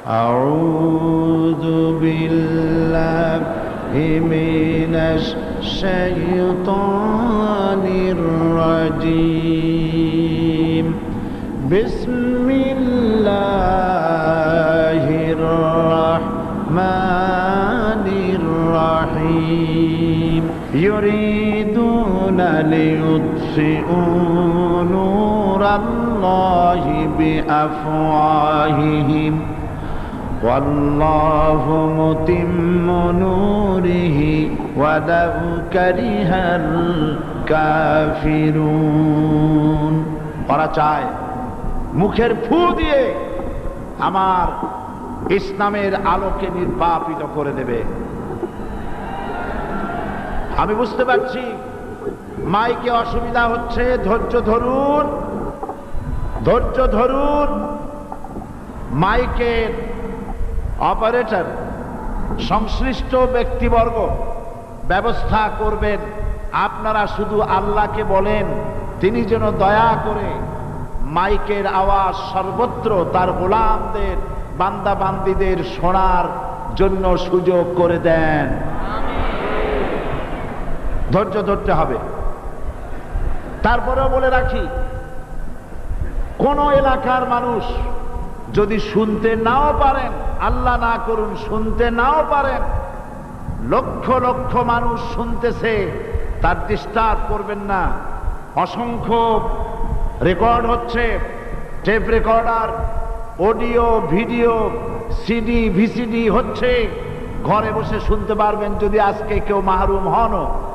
أعوذ بالله من الشيطان الرجيم بسم الله الرحمن الرحيم يريدون ليطفئوا نور الله بأفواههم والله متم نوره ولو كره الكافرون। ওরা চায় মুখের ফু দিয়ে আমার ইসলামের আলোকে নির্বাপিত করে দেবে। আমি বুঝতে পারছি মাইকে অসুবিধা হচ্ছে, ধৈর্য ধরুন, ধৈর্য ধরুন। মাইকের অপারেটর সংশ্লিষ্ট ব্যক্তিবর্গ ব্যবস্থা করবেন। আপনারা শুধু আল্লাহকে বলেন তিনি যেন দয়া করে মাইকের আওয়াজ সর্বত্র তার গোলামদের বান্দা বান্দীদের শোনার জন্য সুযোগ করে দেন। ধৈর্য ধরতে হবে। তারপরেও বলে রাখি, কোন এলাকার মানুষ যদি শুনতে নাও পারেন, আল্লাহ না করুন শুনতে নাও পারেন, লক্ষ লক্ষ মানুষ শুনতেছে, তার ডিস্টার্ব করবেন না। অসংখ্য রেকর্ড হচ্ছে, tape recorder, audio video, CD VCD হচ্ছে, ঘরে বসে শুনতে পারবেন। যদি আজকে কেউ মাহরুম হন,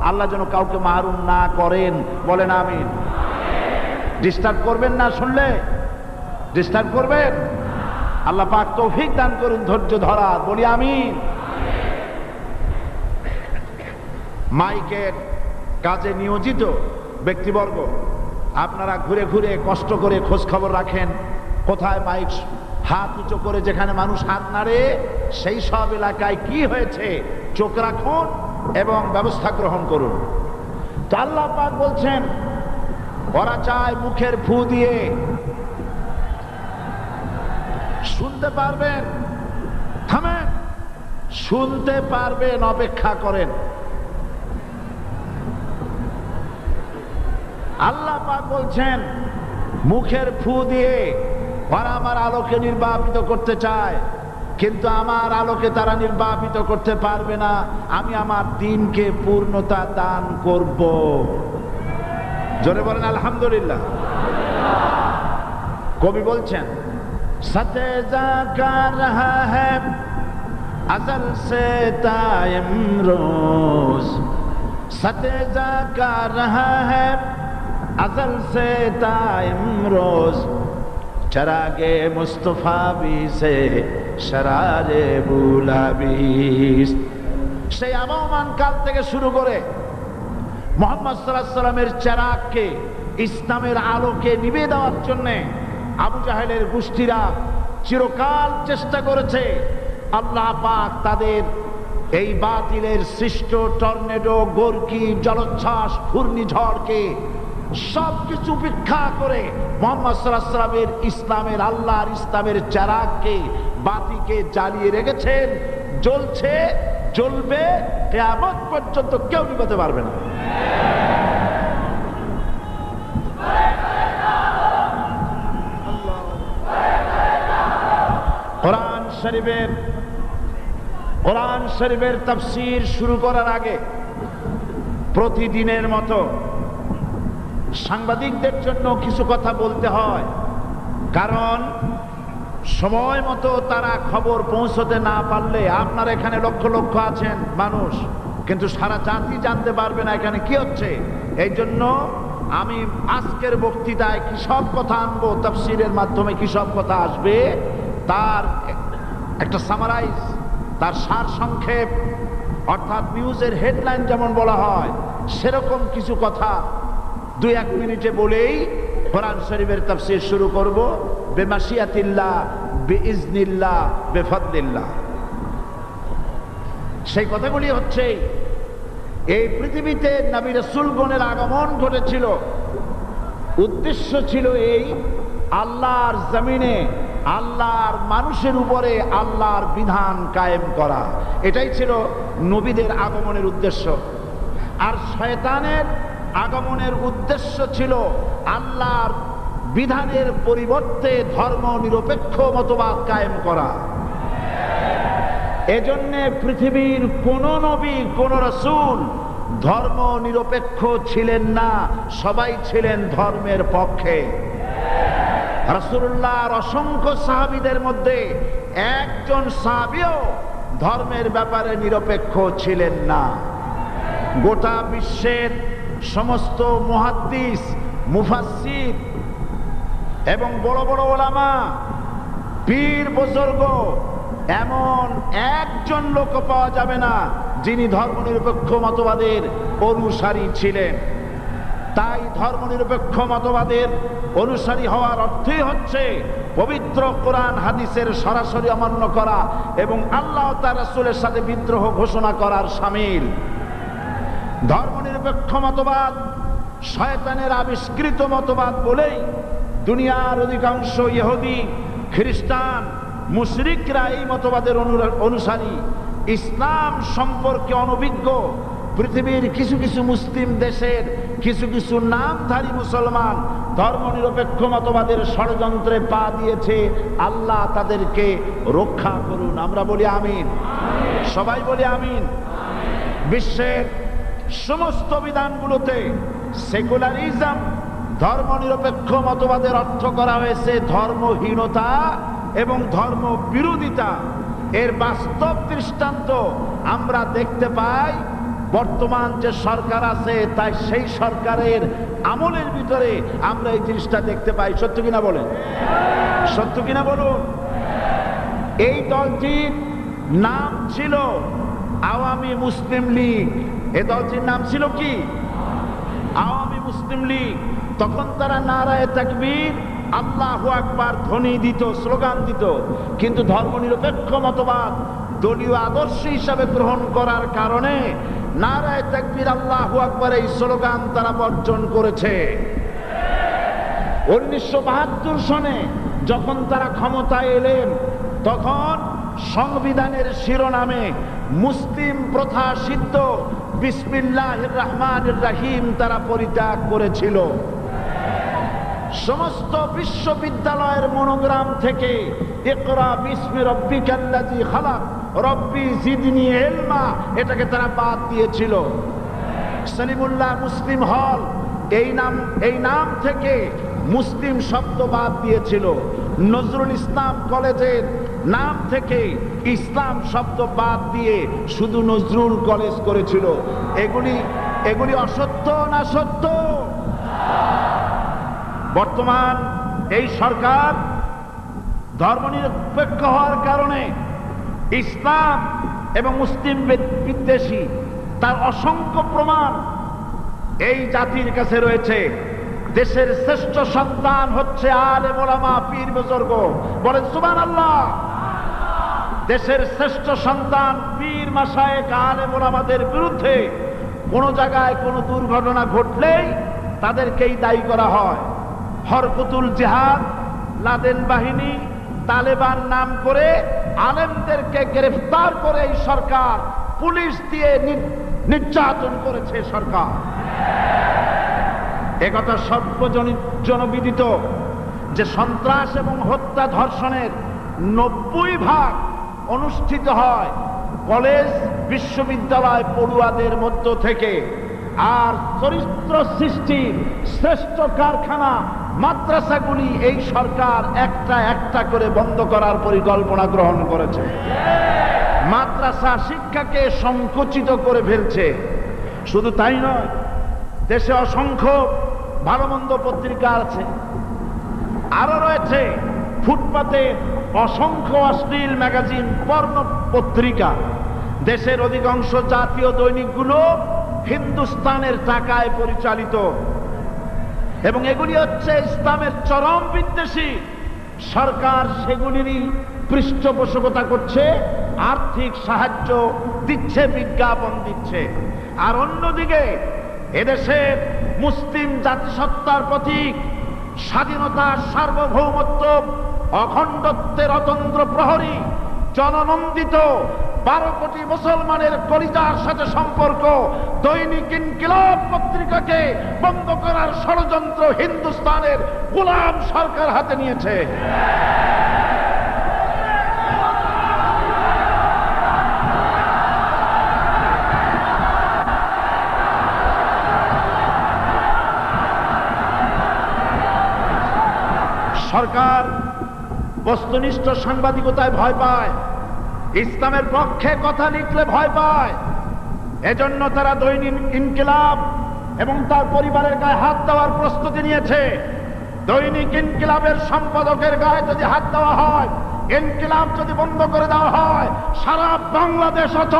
আল্লাহ যেন কাউকে মাহরুম না করেন, বলেন আমিন। ডিস্টার্ব করবেন না, শুনলে ডিস্টার্ব করবেন। আল্লাহ পাক তৌফিক দান করুন ধৈর্য ধরা, বলি আমিন। মাইকের কাজে নিয়োজিত ব্যক্তিবর্গ, আপনারা ঘুরে ঘুরে কষ্ট করে খোঁজ খবর রাখেন কোথায় মাইক হাত উঁচু করে যেখানে মানুষ হাত নাড়ে, সেই সব এলাকায় কি হয়েছে চোখ রাখুন এবং ব্যবস্থা গ্রহণ করুন। তো আল্লাহ পাক বলছেন ওরা চায় মুখের ফু দিয়ে শুনতে পারবেন, থামেন, শুনতে পারবেন, অপেক্ষা করেন। আল্লাহ পাক বলছেন মুখের ফু দিয়ে ওরা আমার আলোকে নির্বাপিত করতে চায়, কিন্তু আমার আলোকে তারা নির্বাপিত করতে পারবে না। আমি আমার দ্বীনকে পূর্ণতা দান করব। জোরে বলেন আলহামদুলিল্লাহ। কবি বলছেন সতেজা কার রহা হ্যায় अज़ल से ता इमरोज, सतेजा का रहा है अज़ल से ता इमरोज, चरागे मुस्तफा भी से शरारे बुलाबिस। সেই আবহমান কাল থেকে শুরু করে মুহাম্মদ সাল্লাল্লাহু আলাইহি সাল্লামের চেরাগকে, ইসলামের আলোকে নিভে দেওয়ার জন্য আবু জাহেলের গোষ্ঠীরা চিরকাল চেষ্টা করেছে। আল্লাহ পাক তাদের এই বাতিলের সৃষ্ট টর্নেডো, গর্কি, জলোচ্ছ্বাস, ঘূর্ণিঝড়কে সবকিছু উপেক্ষা করে মুহাম্মদ সাল্লাল্লাহু আলাইহি সাল্লামের ইসলামের, আল্লাহর ইসলামের চেরাগকে, বাতিকে জ্বালিয়ে রেখেছেন। জ্বলছে, জ্বলবে, কিয়ামত পর্যন্ত কেউ নিভাতে পারবে না। কোরআন শরীফের তাফসীর শুরু করার আগে প্রতিদিনের মতো সাংবাদিকদের জন্য কিছু কথা বলতে হয়, কারণ সময় মতো তারা খবর পৌঁছতে না পারলে, আপনারা এখানে লক্ষ লক্ষ আছেন মানুষ, কিন্তু সারা জাতি জানতে পারবে না এখানে কি হচ্ছে। এই জন্য আমি আজকের বক্তৃতায় কি সব কথা আনবো, তাফসীরের মাধ্যমে কি সব কথা আসবে, তার একটা সামারাইজ, তার সার সংক্ষেপ, অর্থাৎ নিউজের হেডলাইন যেমন বলা হয় সেরকম কিছু কথা 2-1 মিনিটে বলেই কোরআন শরীফের তাফসীর শুরু করব। বেমাশিয়াতিল্লাহ, বিইজনিল্লাহ, বেফাদলিল্লাহ। সেই কথাগুলি হচ্ছে, এই পৃথিবীতে নবী রাসূলগণের আগমন ঘটেছিল, উদ্দেশ্য ছিল এই আল্লাহর জমিনে আল্লাহর মানুষের উপরে আল্লাহর বিধান কায়েম করা। এটাই ছিল নবীদের আগমনের উদ্দেশ্য। আর শয়তানের আগমনের উদ্দেশ্য ছিল আল্লাহর বিধানের পরিবর্তে ধর্ম নিরপেক্ষ মতবাদ কায়েম করা। এজন্যে পৃথিবীর কোন নবী, কোন রাসূল ধর্ম নিরপেক্ষ ছিলেন না, সবাই ছিলেন ধর্মের পক্ষে। রাসূলুল্লাহর অসংখ্য সাহাবীদের মধ্যে একজন সাহাবীও ধর্মের ব্যাপারে নিরপেক্ষ ছিলেন না। গোটা বিশ্বের সমস্ত মুহাদ্দিস, মুফাসসির এবং বড় বড় ওলামা, পীর বুজুর্গ, এমন একজন লোক পাওয়া যাবে না যিনি ধর্মনিরপেক্ষ মতবাদের অনুসারী ছিলেন। তাই ধর্মনিরপেক্ষ মতবাদের অনুসারী হওয়ার অর্থই হচ্ছে পবিত্র কোরআন হাদিসের সরাসরি অমান্য করা এবং আল্লাহ তার রাসূলের সাথে বিদ্রোহ ঘোষণা করার শামিল। ধর্মনিরপেক্ষ মতবাদ শয়তানের আবিষ্কৃত মতবাদ বলেই দুনিয়ার অধিকাংশ ইহুদি, খ্রিস্টান, মুশরিকরা এই মতবাদের অনুসারী। ইসলাম সম্পর্কে অনভিজ্ঞ পৃথিবীর কিছু কিছু মুসলিম দেশের কিছু কিছু নামধারী মুসলমান ধর্মনিরপেক্ষ মতবাদের ষড়যন্ত্রে পা দিয়েছে। আল্লাহ তাদেরকে রক্ষা করুন। আমরা বলি আমিন, সবাই বলি আমিন। বিশ্বের সমস্ত বিধানগুলোতে সেকুলারিজম, ধর্মনিরপেক্ষ মতবাদের অর্থ করা হয়েছে ধর্মহীনতা এবং ধর্ম বিরোধিতা। এর বাস্তব দৃষ্টান্ত আমরা দেখতে পাই বর্তমান যে সরকার আছে, তাই সেই সরকারের আমলের ভিতরে আমরা এই জিনিসটা দেখতে পাই। সত্য কিনা বলেন? সত্য কিনা বলুন? এই দলটির নাম ছিল আওয়ামী মুসলিম লীগ। এই দলটির নাম ছিল কি? আওয়ামী মুসলিম লীগ। তখন তারা নারায়ে তাকবীর, আল্লাহু আকবার ধ্বনি দিত, স্লোগান দিত। কিন্তু ধর্মনিরপেক্ষ মতবাদ দলীয় আদর্শ হিসাবে গ্রহণ করার কারণে নারায়ে তাকবীর, আল্লাহু আকবার এই স্লোগান তারা বর্জন করেছে। 1972 সনে যখন তারা ক্ষমতায় এলেন, তখন সংবিধানের শিরোনামে মুসলিম প্রথা সিদ্ধ বিসমিল্লাহির রহমানির রহিম তারা পরিত্যাগ করেছিল। সমস্ত বিশ্ববিদ্যালয়ের মনোগ্রাম থেকে ইকরা বিসমি রাব্বিকাল্লাযী খালাক, রব্বি জিদনি ইলমা, এটাকে তারা বাদ দিয়েছিল। সলিমুল্লাহ মুসলিম হল, এই নাম থেকে মুসলিম শব্দ বাদ দিয়েছিল। নজরুল ইসলাম কলেজের নাম থেকে ইসলাম শব্দ বাদ দিয়ে শুধু নজরুল কলেজ করেছিল। এগুলি অসত্য না সত্য? বর্তমান এই সরকার ধর্মনিরপেক্ষ হওয়ার কারণে ইসলাম এবং মুসলিম বিদ্বেষী, তার অসংখ্য প্রমাণ এই জাতির কাছে রয়েছে। দেশের শ্রেষ্ঠ সন্তান হচ্ছে আলেম ওলামা, পীর বুজুর্গ। বলেন সুবহানাল্লাহ। দেশের শ্রেষ্ঠ সন্তান পীর মাশায়েখ আলেম ওলামাদের বিরুদ্ধে কোন জায়গায় কোনো দুর্ঘটনা ঘটলেই তাদেরকেই দায়ী করা হয়। হরকতুল জিহাদ, লাদেন বাহিনী, তালেবান নাম করে আলেমদেরকে গ্রেফতার করে এই সরকার পুলিশ দিয়ে নির্যাতন করেছে সরকার। একথা সর্বজনবিদিত যে সন্ত্রাস এবং হত্যা ধর্ষণের 90% অনুষ্ঠিত হয় কলেজ বিশ্ববিদ্যালয় পড়ুয়াদের মধ্য থেকে। আর চরিত্র সৃষ্টির শ্রেষ্ঠ কারখানা মাদ্রাসাগুলি এই সরকার একটা একটা করে বন্ধ করার পরিকল্পনা গ্রহণ করেছে। মাদ্রাসা শিক্ষাকে সংকুচিত করে ফেলছে। শুধু তাই নয়, দেশে অসংখ্য ভালো মন্দ পত্রিকা আছে, আরো রয়েছে ফুটপাতে অসংখ্য অশ্লীল ম্যাগাজিন, পর্ণ পত্রিকা। দেশের অধিকাংশ জাতীয় দৈনিকগুলো হিন্দুস্তানের টাকায় পরিচালিত এবং এগুলি হচ্ছে ইসলামের চরম বিদ্বেষী। সরকার সেগুলিরই পৃষ্ঠপোষকতা করছে, আর্থিক সাহায্য দিচ্ছে, বিজ্ঞাপন দিচ্ছে। আর অন্যদিকে এদেশের মুসলিম জাতিসত্তার প্রতীক, স্বাধীনতা, সার্বভৌমত্ব অখণ্ডত্বের অতন্ত্র প্রহরী, জননন্দিত 12 কোটি মুসলমানের কলিজার সাথে সম্পর্ক দৈনিক ইনকিলাব পত্রিকাকে বন্ধ করার ষড়যন্ত্র হিন্দুস্তানের গোলাম সরকার হাতে নিয়েছে। সরকার বস্তুনিষ্ঠ সাংবাদিকতায় ভয় পায়, ইসলামের পক্ষে কথা লিখলে ভয় পায়। এজন্য তারা দৈনিক ইনকিলাব এবং তার পরিবারের গায়ে হাত দেওয়ার প্রস্তুতি নিয়েছে। দৈনিক ইনকিলাবের সম্পাদকের গায়ে যদি হাত দেওয়া হয়, ইনকিলাব যদি বন্ধ করে দেওয়া হয়, সারা বাংলাদেশ